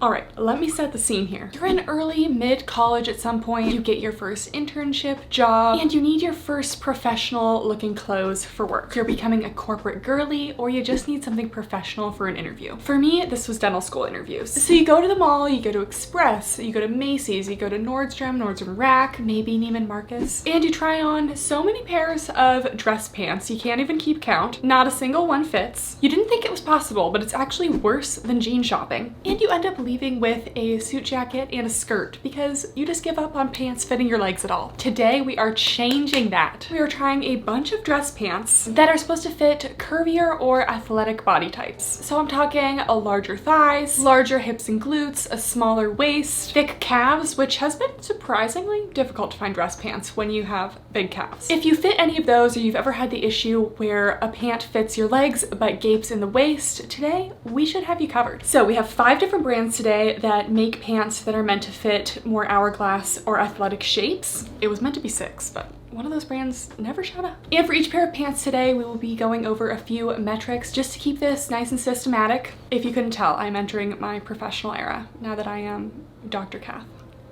All right, let me set the scene here. You're in early, mid-college at some point, you get your first internship job, and you need your first professional looking clothes for work. You're becoming a corporate girly, or you just need something professional for an interview. For me, this was dental school interviews. So you go to the mall, you go to Express, you go to Macy's, you go to Nordstrom Rack, maybe Neiman Marcus, and you try on so many pairs of dress pants, you can't even keep count. Not a single one fits. You didn't think it was possible, but it's actually worse than jean shopping. And you end up leaving with a suit jacket and a skirt because you just give up on pants fitting your legs at all. Today, we are changing that. We are trying a bunch of dress pants that are supposed to fit curvier or athletic body types. So I'm talking a larger thighs, larger hips and glutes, a smaller waist, thick calves, which has been surprisingly difficult to find dress pants when you have big calves. If you fit any of those, or you've ever had the issue where a pant fits your legs but gapes in the waist, today we should have you covered. So we have 5 different brands today that make pants that are meant to fit more hourglass or athletic shapes. It was meant to be 6, but one of those brands never showed up. And for each pair of pants today, we will be going over a few metrics just to keep this nice and systematic. If you couldn't tell, I'm entering my professional era now that I am Dr. Kath.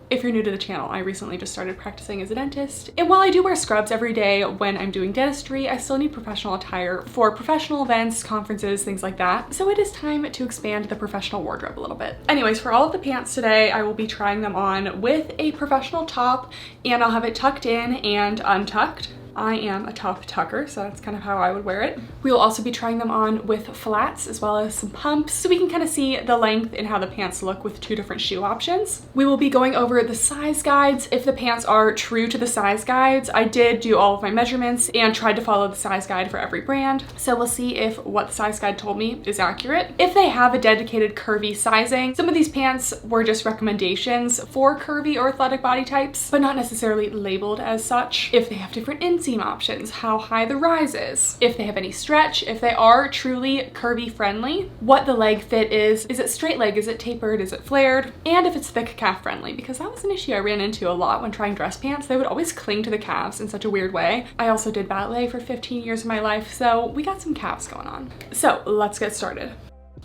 If you're new to the channel, I recently just started practicing as a dentist. And while I do wear scrubs every day when I'm doing dentistry, I still need professional attire for professional events, conferences, things like that. So it is time to expand the professional wardrobe a little bit. Anyways, for all of the pants today, I will be trying them on with a professional top, and I'll have it tucked in and untucked. I am a top tucker, so that's kind of how I would wear it. We will also be trying them on with flats as well as some pumps, so we can kind of see the length and how the pants look with 2 different shoe options. We will be going over the size guides. If the pants are true to the size guides, I did do all of my measurements and tried to follow the size guide for every brand. So we'll see if what the size guide told me is accurate. If they have a dedicated curvy sizing, some of these pants were just recommendations for curvy or athletic body types, but not necessarily labeled as such. If they have different inseam options, how high the rise is, if they have any stretch, if they are truly curvy friendly, what the leg fit is it straight leg, is it tapered, is it flared, and if it's thick calf friendly, because that was an issue I ran into a lot when trying dress pants. They would always cling to the calves in such a weird way. I also did ballet for 15 years of my life, so we got some calves going on. So let's get started.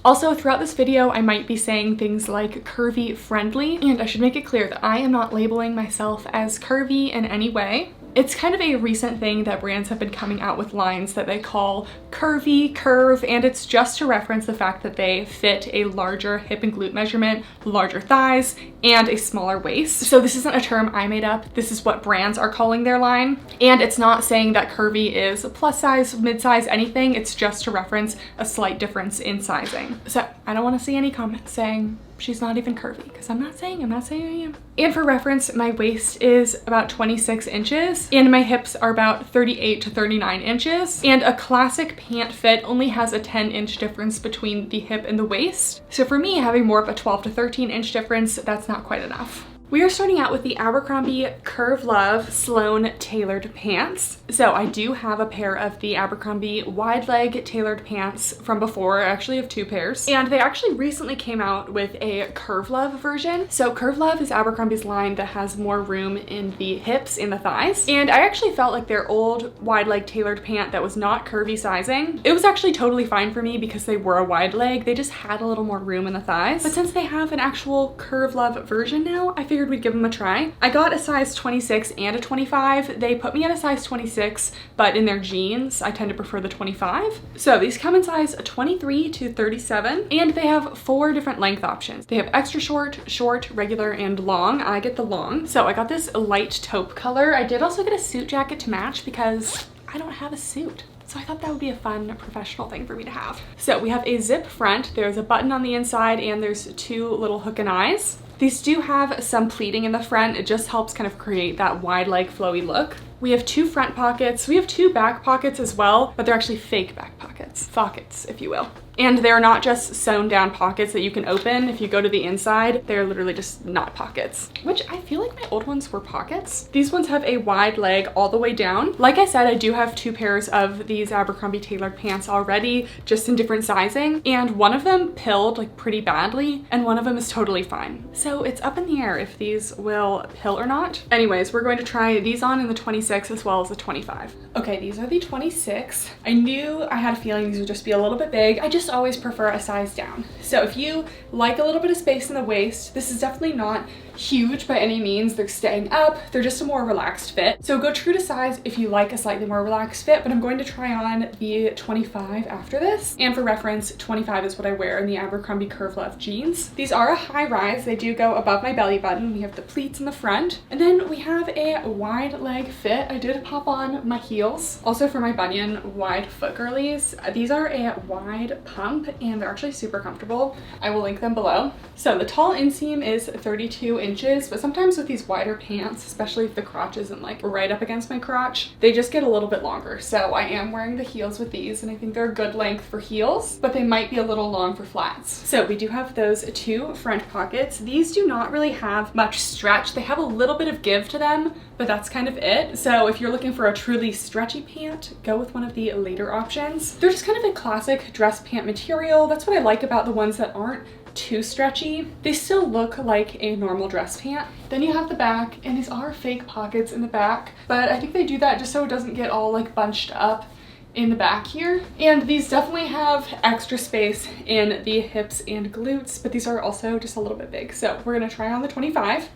Also, throughout this video, I might be saying things like curvy friendly, and I should make it clear that I am not labeling myself as curvy in any way. It's kind of a recent thing that brands have been coming out with lines that they call curvy, curve, and it's just to reference the fact that they fit a larger hip and glute measurement, larger thighs, and a smaller waist. So this isn't a term I made up. This is what brands are calling their line. And it's not saying that curvy is plus size, mid-size, anything. It's just to reference a slight difference in sizing. So I don't want to see any comments saying she's not even curvy, because I'm not saying I am. And for reference, my waist is about 26 inches and my hips are about 38 to 39 inches. And a classic pant fit only has a 10-inch difference between the hip and the waist. So for me, having more of a 12 to 13-inch difference, that's not quite enough. We are starting out with the Abercrombie Curve Love Sloane tailored pants. So I do have a pair of the Abercrombie wide leg tailored pants from before. I actually have 2 pairs. And they actually recently came out with a Curve Love version. So Curve Love is Abercrombie's line that has more room in the hips and the thighs. And I actually felt like their old wide leg tailored pant that was not curvy sizing, it was actually totally fine for me because they were a wide leg. They just had a little more room in the thighs. But since they have an actual Curve Love version now, I figured we'd give them a try. I got a size 26 and a 25. They put me at a size 26, but in their jeans, I tend to prefer the 25. So these come in size 23 to 37, and they have 4 different length options. They have extra short, short, regular, and long. I get the long. So I got this light taupe color. I did also get a suit jacket to match because I don't have a suit. So I thought that would be a fun professional thing for me to have. So we have a zip front. There's a button on the inside and there's 2 little hook and eyes. These do have some pleating in the front. It just helps kind of create that wide leg flowy look. We have 2 front pockets. We have 2 back pockets as well, but they're actually fake back pockets. Pockets, if you will. And they're not just sewn down pockets that you can open. If you go to the inside, they're literally just not pockets, which I feel like my old ones were pockets. These ones have a wide leg all the way down. Like I said, I do have 2 pairs of these Abercrombie tailored pants already, just in different sizing. And one of them pilled like pretty badly, and one of them is totally fine. So it's up in the air if these will pill or not. Anyways, we're going to try these on in the 26 26 as well as a 25. Okay, these are the 26. I knew I had a feeling these would just be a little bit big. I just always prefer a size down. So if you like a little bit of space in the waist, this is definitely not huge by any means. They're staying up. They're just a more relaxed fit. So go true to size if you like a slightly more relaxed fit, but I'm going to try on the 25 after this. And for reference, 25 is what I wear in the Abercrombie Curve Love jeans. These are a high rise. They do go above my belly button. We have the pleats in the front. And then we have a wide leg fit. I did pop on my heels. Also for my bunion wide foot girlies. These are a wide pump and they're actually super comfortable. I will link them below. So the tall inseam is 32 inches, but sometimes with these wider pants, especially if the crotch isn't like right up against my crotch, they just get a little bit longer. So I am wearing the heels with these and I think they're a good length for heels, but they might be a little long for flats. So we do have those two front pockets. These do not really have much stretch. They have a little bit of give to them, but that's kind of it. So if you're looking for a truly stretchy pant, go with one of the later options. They're just kind of a classic dress pant material. That's what I like about the ones that aren't too stretchy. They still look like a normal dress pant. Then you have the back, and these are fake pockets in the back, but I think they do that just so it doesn't get all like bunched up in the back here. And these definitely have extra space in the hips and glutes, but these are also just a little bit big. So we're gonna try on the 25.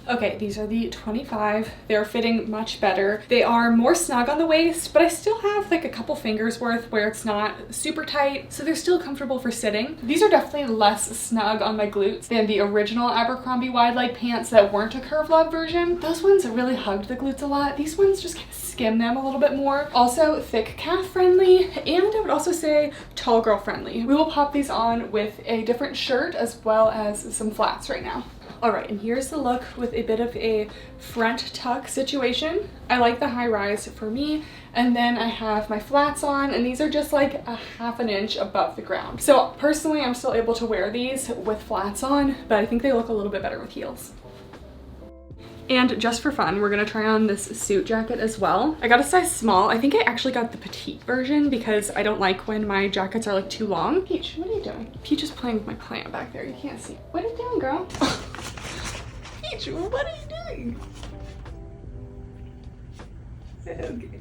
Okay, these are the 25. They're fitting much better. They are more snug on the waist, but I still have like a couple fingers worth where it's not super tight, so they're still comfortable for sitting. These are definitely less snug on my glutes than the original Abercrombie wide leg pants that weren't a Curve Love version. Those ones really hugged the glutes a lot. These ones just kind of skim them a little bit more. Also thick calf friendly, and I would also say tall girl friendly. We will pop these on with a different shirt as well as some flats right now. All right, and here's the look with a bit of a front tuck situation. I like the high rise for me, and then I have my flats on, and these are just like a ½ an inch above the ground. So personally, I'm still able to wear these with flats on, but I think they look a little bit better with heels. And just for fun, we're gonna try on this suit jacket as well. I got a size small. I think I actually got the petite version because I don't like when my jackets are like too long. Peach, what are you doing? Peach is playing with my plant back there. You can't see. What are you doing, girl? Peach, what are you doing? Okay.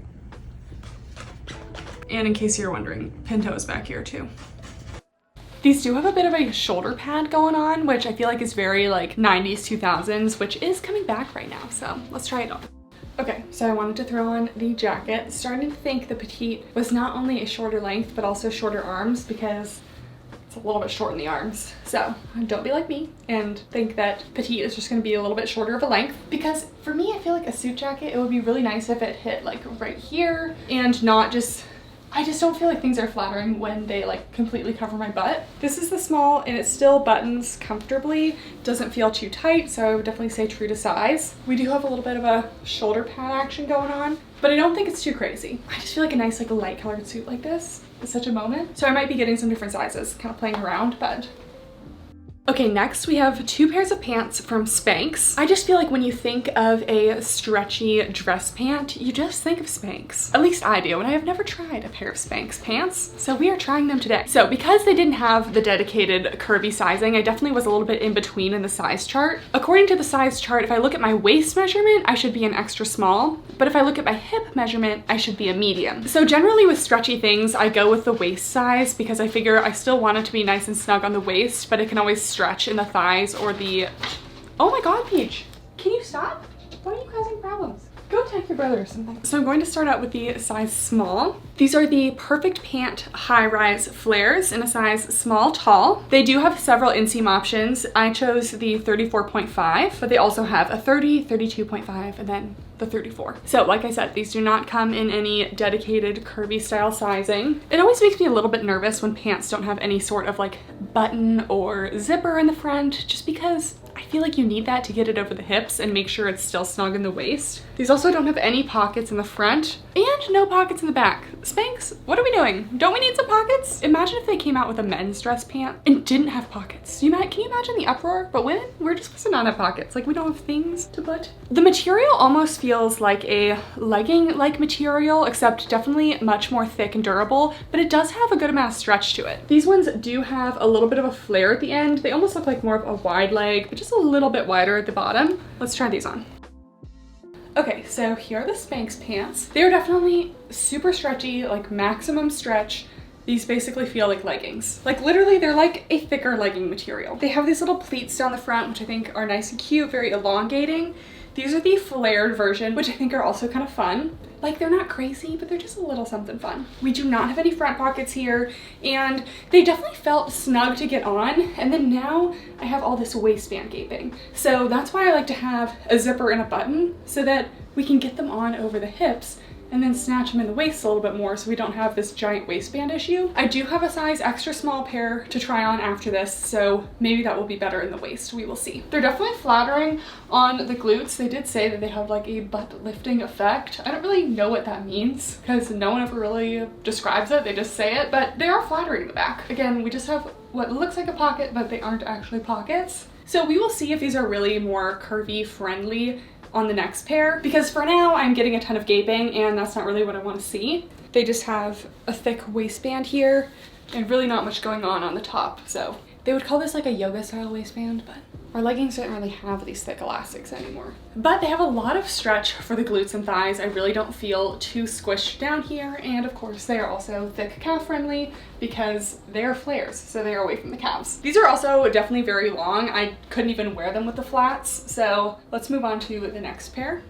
And in case you're wondering, Pinto is back here too. These do have a bit of a shoulder pad going on, which I feel like is very like 90s, 2000s, which is coming back right now. So let's try it on. Okay, so I wanted to throw on the jacket. Starting to think the petite was not only a shorter length, but also shorter arms because it's a little bit short in the arms. So don't be like me and think that petite is just gonna be a little bit shorter of a length, because for me, I feel like a suit jacket, it would be really nice if it hit like right here and not just, I just don't feel like things are flattering when they like completely cover my butt. This is the small and it still buttons comfortably. Doesn't feel too tight, so I would definitely say true to size. We do have a little bit of a shoulder pad action going on, but I don't think it's too crazy. I just feel like a nice like light colored suit like this is such a moment. So I might be getting some different sizes, kind of playing around, but okay, next we have two pairs of pants from Spanx. I just feel like when you think of a stretchy dress pant, you just think of Spanx. At least I do, and I have never tried a pair of Spanx pants, so we are trying them today. So because they didn't have the dedicated curvy sizing, I definitely was a little bit in between in the size chart. According to the size chart, if I look at my waist measurement, I should be an extra small, but if I look at my hip measurement, I should be a medium. So generally with stretchy things, I go with the waist size because I figure I still want it to be nice and snug on the waist, but it can always stretch in the thighs or the, oh my god, Peach, can you stop? Why are you causing problems? Go attack your brother or something. So I'm going to start out with the size small. These are the Perfect Pant high-rise flares in a size small tall. They do have several inseam options. I chose the 34.5, but they also have a 30, 32.5, and then the 34. So like I said, these do not come in any dedicated curvy style sizing. It always makes me a little bit nervous when pants don't have any sort of like button or zipper in the front, just because I feel like you need that to get it over the hips and make sure it's still snug in the waist. These also don't have any pockets in the front and no pockets in the back. Spanx, what are we doing? Don't we need some pockets? Imagine if they came out with a men's dress pant and didn't have pockets. Can you imagine the uproar? But women, we're just supposed to not have pockets. Like we don't have things to put. The material almost feels like a legging-like material, except definitely much more thick and durable, but it does have a good amount of stretch to it. These ones do have a little bit of a flare at the end. They almost look like more of a wide leg, but just a little bit wider at the bottom. Let's try these on. Okay, so here are the Spanx pants. They're definitely super stretchy, like maximum stretch. These basically feel like leggings. Like literally they're like a thicker legging material. They have these little pleats down the front, which I think are nice and cute, very elongating. These are the flared version, which I think are also kind of fun. Like they're not crazy, but they're just a little something fun. We do not have any front pockets here, and they definitely felt snug to get on. And then now I have all this waistband gaping. So that's why I like to have a zipper and a button so that we can get them on over the hips and then snatch them in the waist a little bit more so we don't have this giant waistband issue. I do have a size extra small pair to try on after this, so maybe that will be better in the waist. We will see. They're definitely flattering on the glutes. They did say that they have like a butt lifting effect. I don't really know what that means because no one ever really describes it. They just say it, but they are flattering in the back. Again, we just have what looks like a pocket, but they aren't actually pockets. So we will see if these are really more curvy friendly on the next pair, because for now I'm getting a ton of gaping and that's not really what I want to see. They just have a thick waistband here and really not much going on the top. So they would call this like a yoga style waistband, but our leggings don't really have these thick elastics anymore. But they have a lot of stretch for the glutes and thighs. I really don't feel too squished down here. And of course they are also thick calf friendly because they are flares, so they are away from the calves. These are also definitely very long. I couldn't even wear them with the flats. So let's move on to the next pair.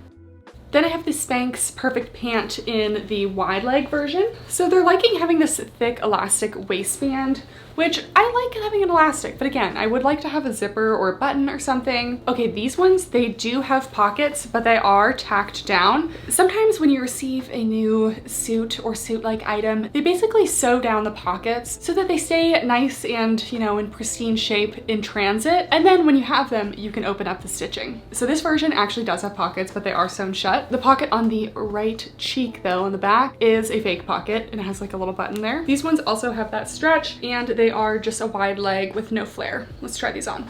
Then I have the Spanx Perfect Pant in the wide leg version. So they're liking having this thick elastic waistband, which I like having an elastic, but again, I would like to have a zipper or a button or something. Okay, these ones, they do have pockets, but they are tacked down. Sometimes when you receive a new suit or suit-like item, they basically sew down the pockets so that they stay nice and, you know, in pristine shape in transit. And then when you have them, you can open up the stitching. So this version actually does have pockets, but they are sewn shut. The pocket on the right cheek though, on the back, is a fake pocket and it has like a little button there. These ones also have that stretch and they are just a wide leg with no flare. Let's try these on.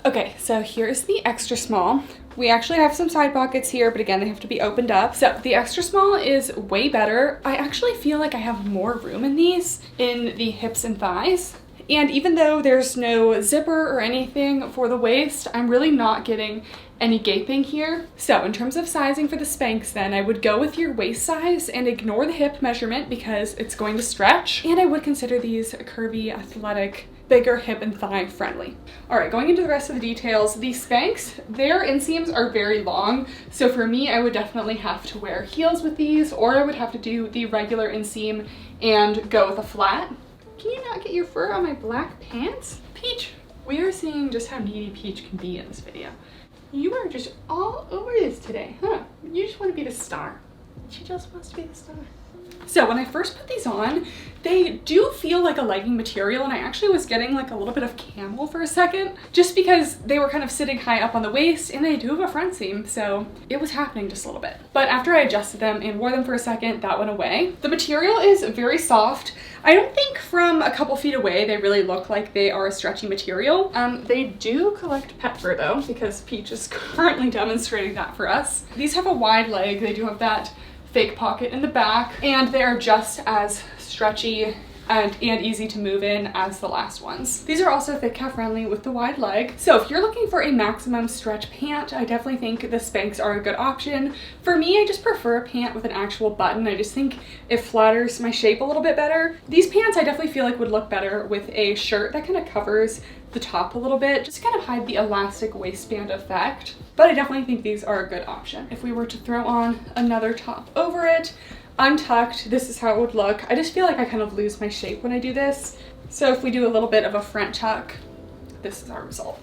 Okay, so here's the extra small. We actually have some side pockets here, but again, they have to be opened up. So the extra small is way better. I actually feel like I have more room in these in the hips and thighs. And even though there's no zipper or anything for the waist, I'm really not getting any gaping here. So in terms of sizing for the Spanx then, I would go with your waist size and ignore the hip measurement because it's going to stretch. And I would consider these curvy, athletic, bigger hip and thigh friendly. All right, going into the rest of the details, the Spanx, their inseams are very long. So for me, I would definitely have to wear heels with these, or I would have to do the regular inseam and go with a flat. Can you not get your fur on my black pants? Peach, we are seeing just how needy Peach can be in this video. You are just all over this today, huh? You just want to be the star. She just wants to be the star. So when I first put these on, they do feel like a legging material, and I actually was getting like a little bit of camel for a second, just because they were kind of sitting high up on the waist and they do have a front seam, so it was happening just a little bit. But after I adjusted them and wore them for a second, that went away. The material is very soft. I don't think from a couple feet away they really look like they are a stretchy material. They do collect pet fur though, because Peach is currently demonstrating that for us. These have a wide leg. They do have that fake pocket in the back, and they are just as stretchy and easy to move in as the last ones. These are also thick calf friendly with the wide leg. So if you're looking for a maximum stretch pant, I definitely think the Spanx are a good option. For me, I just prefer a pant with an actual button. I just think it flatters my shape a little bit better. These pants I definitely feel like would look better with a shirt that kind of covers the top a little bit, just to kind of hide the elastic waistband effect. But I definitely think these are a good option. If we were to throw on another top over it, untucked, this is how it would look. I just feel like I kind of lose my shape when I do this. So if we do a little bit of a front tuck, this is our result.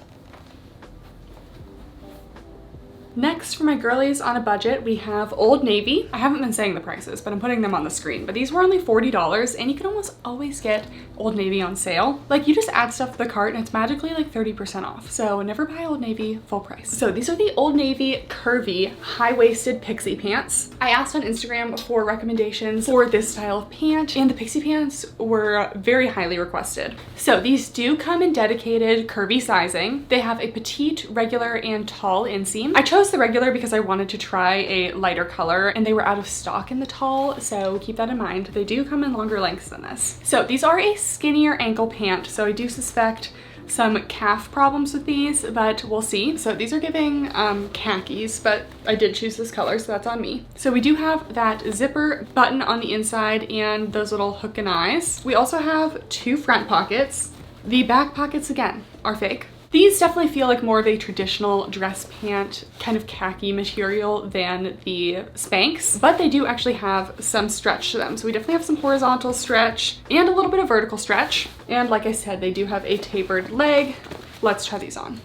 Next, for my girlies on a budget, we have Old Navy. I haven't been saying the prices, but I'm putting them on the screen. But these were only $40, and you can almost always get Old Navy on sale. Like, you just add stuff to the cart and it's magically like 30% off. So never buy Old Navy full price. So these are the Old Navy Curvy high-waisted Pixie pants. I asked on Instagram for recommendations for this style of pant, and the Pixie pants were very highly requested. So these do come in dedicated curvy sizing. They have a petite, regular, and tall inseam. I chose the regular because I wanted to try a lighter color, and they were out of stock in the tall, so keep that in mind. They do come in longer lengths than this. So these are a skinnier ankle pant, so I do suspect some calf problems with these, but we'll see. So these are giving khakis, but I did choose this color, so that's on me. So we do have that zipper button on the inside and those little hook and eyes. We also have 2 front pockets. The back pockets, again, are fake. These definitely feel like more of a traditional dress pant kind of khaki material than the Spanx, but they do actually have some stretch to them. So we definitely have some horizontal stretch and a little bit of vertical stretch. And like I said, they do have a tapered leg. Let's try these on.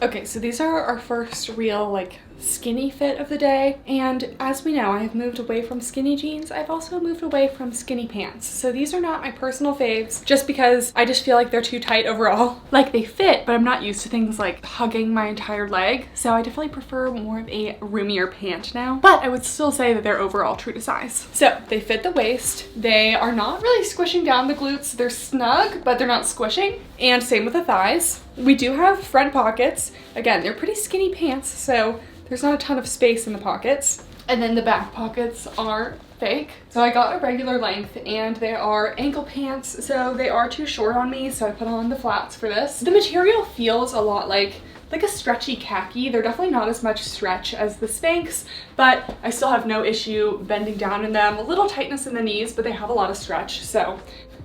Okay, so these are our first real like skinny fit of the day, and as we know, I have moved away from skinny jeans. I've also moved away from skinny pants, so these are not my personal faves just because I just feel like they're too tight overall. Like they fit, but I'm not used to things like hugging my entire leg, so I definitely prefer more of a roomier pant now, but I would still say that they're overall true to size. So they fit the waist, they are not really squishing down the glutes, they're snug but they're not squishing, and same with the thighs. We do have front pockets. Again, they're pretty skinny pants, so there's not a ton of space in the pockets. And then the back pockets are fake. So I got a regular length and they are ankle pants, so they are too short on me, so I put on the flats for this. The material feels a lot like a stretchy khaki. They're definitely not as much stretch as the Spanx, but I still have no issue bending down in them. A little tightness in the knees, but they have a lot of stretch, so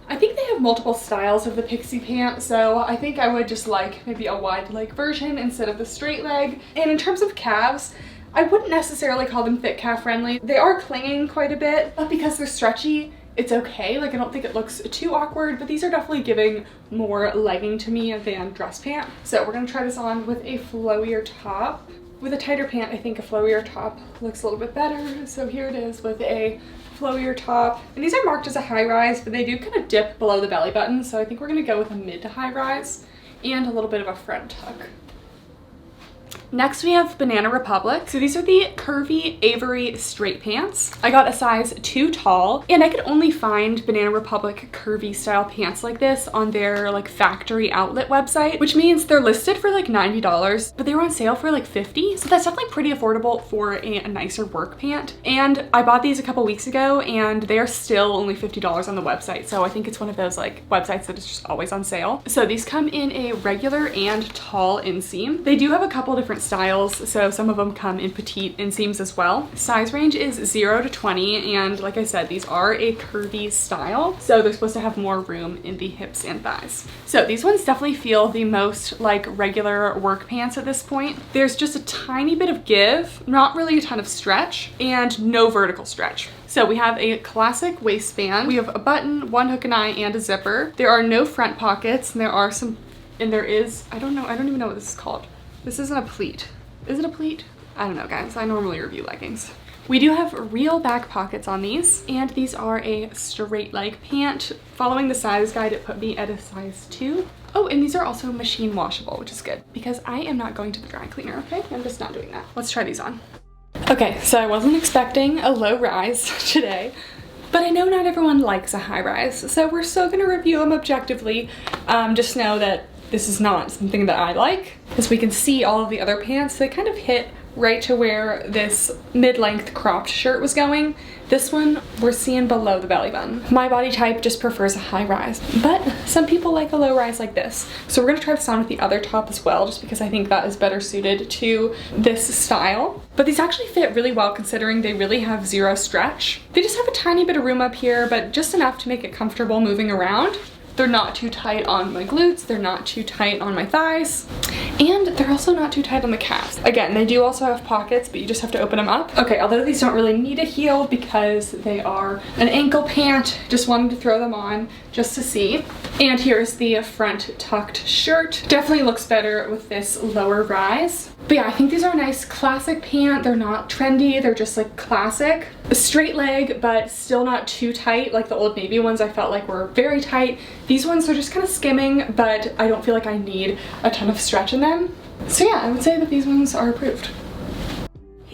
I think they have multiple styles of the Pixie pant, so I think I would just like maybe a wide leg version instead of the straight leg. And in terms of calves, I wouldn't necessarily call them fit calf friendly. They are clinging quite a bit, but because they're stretchy, it's okay. Like I don't think it looks too awkward, but these are definitely giving more legging to me than dress pant. So we're gonna try this on with a flowier top. With a tighter pant, I think a flowier top looks a little bit better. So here it is with a flowier top. And these are marked as a high rise, but they do kind of dip below the belly button. So I think we're gonna go with a mid to high rise and a little bit of a front tuck. Next we have Banana Republic. So these are the Curvy Avery straight pants. I got a size too tall, and I could only find Banana Republic curvy style pants like this on their like factory outlet website, which means they're listed for like $90, but they were on sale for like $50. So that's definitely pretty affordable for a nicer work pant. And I bought these a couple weeks ago and they are still only $50 on the website. So I think it's one of those like websites that is just always on sale. So these come in a regular and tall inseam. They do have a couple different styles, so some of them come in petite inseams as well. Size range is 0 to 20, and like I said, these are a curvy style, so they're supposed to have more room in the hips and thighs. So these ones definitely feel the most like regular work pants at this point. There's just a tiny bit of give, not really a ton of stretch, and no vertical stretch. So we have a classic waistband. We have a button, 1 hook and eye, and a zipper. There are no front pockets, and there are some, and there is, I don't even know what this is called. This isn't a pleat. Is it a pleat? I don't know, guys. I normally review leggings. We do have real back pockets on these, and these are a straight leg pant. Following the size guide, it put me at a size 2. Oh, and these are also machine washable, which is good because I am not going to the dry cleaner, okay? I'm just not doing that. Let's try these on. Okay, so I wasn't expecting a low rise today, but I know not everyone likes a high rise, so we're still gonna review them objectively. Just know that this is not something that I like. As we can see, all of the other pants, they kind of hit right to where this mid-length cropped shirt was going. This one, we're seeing below the belly button. My body type just prefers a high rise, but some people like a low rise like this. So we're gonna try this on with the other top as well, just because I think that is better suited to this style. But these actually fit really well considering they really have 0 stretch. They just have a tiny bit of room up here, but just enough to make it comfortable moving around. They're not too tight on my glutes, they're not too tight on my thighs, and they're also not too tight on the calves. Again, they do also have pockets, but you just have to open them up. Okay, although these don't really need a heel because they are an ankle pant, just wanted to throw them on just to see. And here's the front tucked shirt. Definitely looks better with this lower rise. But yeah, I think these are a nice classic pant. They're not trendy, they're just like classic. A straight leg, but still not too tight. Like the Old Navy ones I felt like were very tight. These ones are just kind of skimming, but I don't feel like I need a ton of stretch in them. So yeah, I would say that these ones are approved.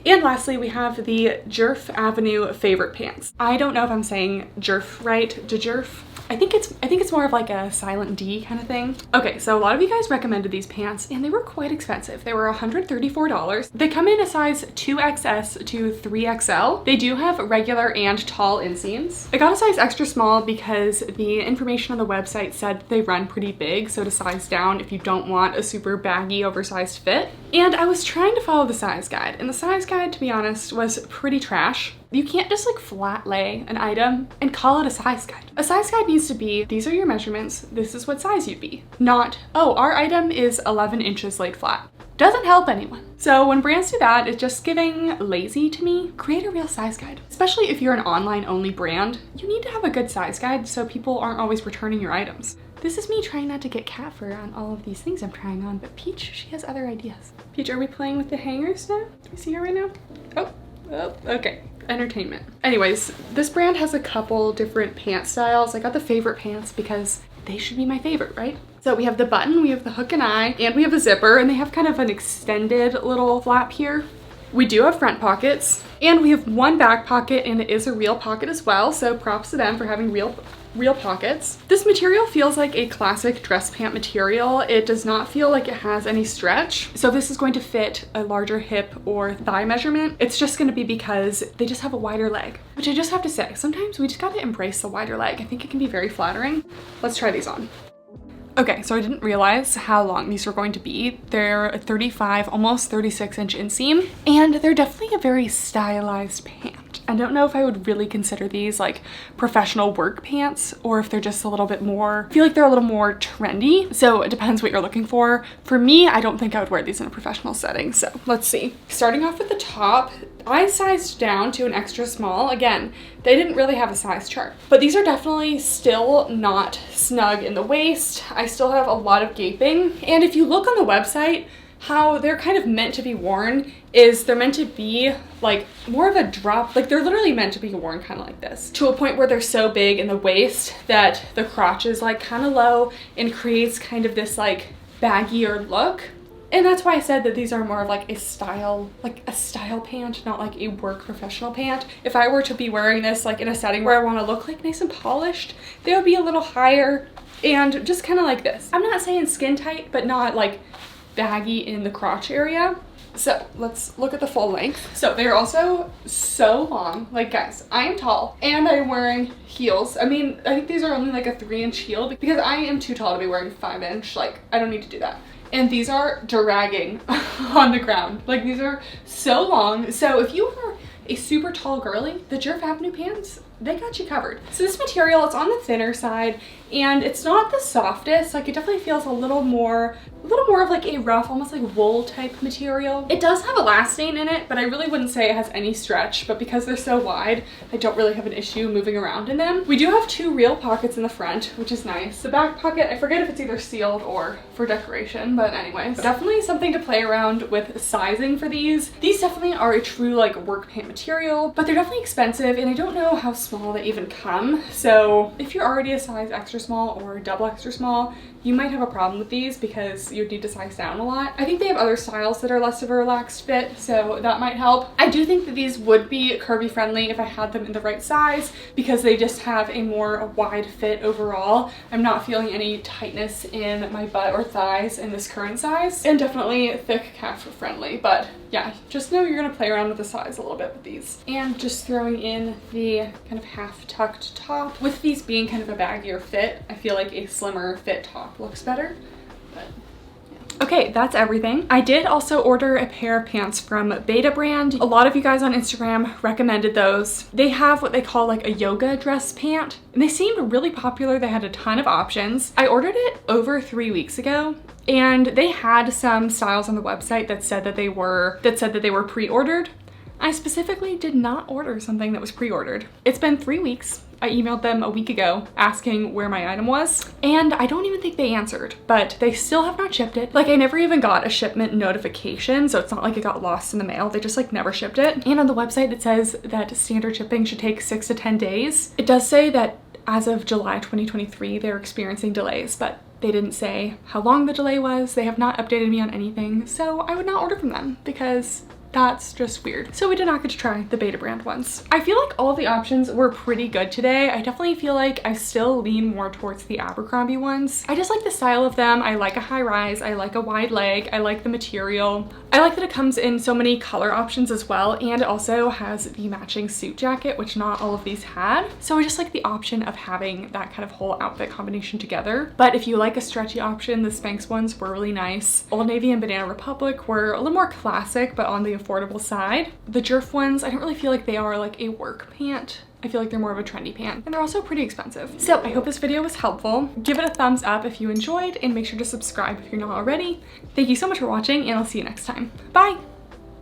And lastly, we have the Djerf Avenue favorite pants. I don't know if I'm saying Djerf right, Djerf. I think it's more of like a silent D kind of thing. Okay, so a lot of you guys recommended these pants and they were quite expensive. They were $134. They come in a size 2XS to 3XL. They do have regular and tall inseams. I got a size extra small because the information on the website said they run pretty big, so to size down if you don't want a super baggy, oversized fit. And I was trying to follow the size guide, and the size guide, to be honest, was pretty trash. You can't just like flat lay an item and call it a size guide. A size guide needs to be, these are your measurements, this is what size you'd be. Not, oh, our item is 11 inches laid flat. Doesn't help anyone. So when brands do that, it's just giving lazy to me. Create a real size guide. Especially if you're an online only brand, you need to have a good size guide so people aren't always returning your items. This is me trying not to get cat fur on all of these things I'm trying on, but Peach, she has other ideas. Peach, are we playing with the hangers now? Do we see her right now? Oh, okay. Entertainment. Anyways, this brand has a couple different pant styles. I got the favorite pants because they should be my favorite, right? So we have the button, we have the hook and eye, and we have a zipper, and they have kind of an extended little flap here. We do have front pockets, and we have one back pocket, and it is a real pocket as well, so props to them for having real pockets. This material feels like a classic dress pant material. It does not feel like it has any stretch. So if this is going to fit a larger hip or thigh measurement, it's just gonna be because they just have a wider leg, which I just have to say, sometimes we just gotta embrace the wider leg. I think it can be very flattering. Let's try these on. Okay, so I didn't realize how long these were going to be. They're a 35, almost 36-inch inseam, and they're definitely a very stylized pant. I don't know if I would really consider these like professional work pants or if they're just a little bit more, I feel like they're a little more trendy. So it depends what you're looking for. For me, I don't think I would wear these in a professional setting. So let's see. Starting off with the top, I sized down to an extra small. Again, they didn't really have a size chart, but these are definitely still not snug in the waist. I still have a lot of gaping. And if you look on the website, how they're kind of meant to be worn is they're meant to be like more of a drop, like they're literally meant to be worn kind of like this, to a point where they're so big in the waist that the crotch is like kind of low and creates kind of this like baggier look. And that's why I said that these are more of like a style pant, not like a work professional pant. If I were to be wearing this like in a setting where I want to look like nice and polished, they would be a little higher and just kind of like this. I'm not saying skin tight, but not like baggy in the crotch area. So let's look at the full length. So they're also so long. Like guys, I am tall and I'm wearing heels. I mean, I think these are only like a 3-inch heel because I am too tall to be wearing 5-inch. Like I don't need to do that. And these are dragging on the ground. Like these are so long. So if you are a super tall girly, the Djerf Avenue pants, they got you covered. So this material, it's on the thinner side and it's not the softest. Like it definitely feels a little more of like a rough, almost like wool type material. It does have elastin in it, but I really wouldn't say it has any stretch, but because they're so wide, I don't really have an issue moving around in them. We do have 2 real pockets in the front, which is nice. The back pocket, I forget if it's either sealed or for decoration, but anyways, definitely something to play around with sizing for these. These definitely are a true like work pant material, but they're definitely expensive and I don't know how small they even come. So if you're already a size extra small or double extra small, you might have a problem with these because you'd need to size down a lot. I think they have other styles that are less of a relaxed fit, so that might help. I do think that these would be curvy friendly if I had them in the right size because they just have a more wide fit overall. I'm not feeling any tightness in my butt or thighs in this current size, and definitely thick calf friendly, but yeah, just know you're gonna play around with the size a little bit with these. And just throwing in the kind of half tucked top. With these being kind of a baggier fit, I feel like a slimmer fit top looks better, but yeah. Okay, that's everything. I did also order a pair of pants from Beta brand. A lot of you guys on Instagram recommended those. They have what they call like a yoga dress pant, and they seemed really popular. They had a ton of options. I ordered it over 3 weeks ago, and they had some styles on the website that said that they were pre-ordered. I specifically did not order something that was pre-ordered. It's been 3 weeks. I emailed them a week ago asking where my item was, and I don't even think they answered, but they still have not shipped it. Like I never even got a shipment notification, so it's not like it got lost in the mail. They just like never shipped it. And on the website it says that standard shipping should take 6 to 10 days. It does say that as of July 2023, they're experiencing delays, but they didn't say how long the delay was. They have not updated me on anything, so I would not order from them because That's just weird. So we did not get to try the Beta brand ones. I feel like all of the options were pretty good today. I definitely feel like I still lean more towards the Abercrombie ones. I just like the style of them. I like a high rise. I like a wide leg. I like the material. I like that it comes in so many color options as well, and it also has the matching suit jacket, which not all of these had. So I just like the option of having that kind of whole outfit combination together. But if you like a stretchy option, the Spanx ones were really nice. Old Navy and Banana Republic were a little more classic, but on the affordable side. The Djerf ones, I don't really feel like they are like a work pant. I feel like they're more of a trendy pant, and they're also pretty expensive. So I hope this video was helpful. Give it a thumbs up if you enjoyed, and make sure to subscribe if you're not already. Thank you so much for watching, and I'll see you next time. Bye!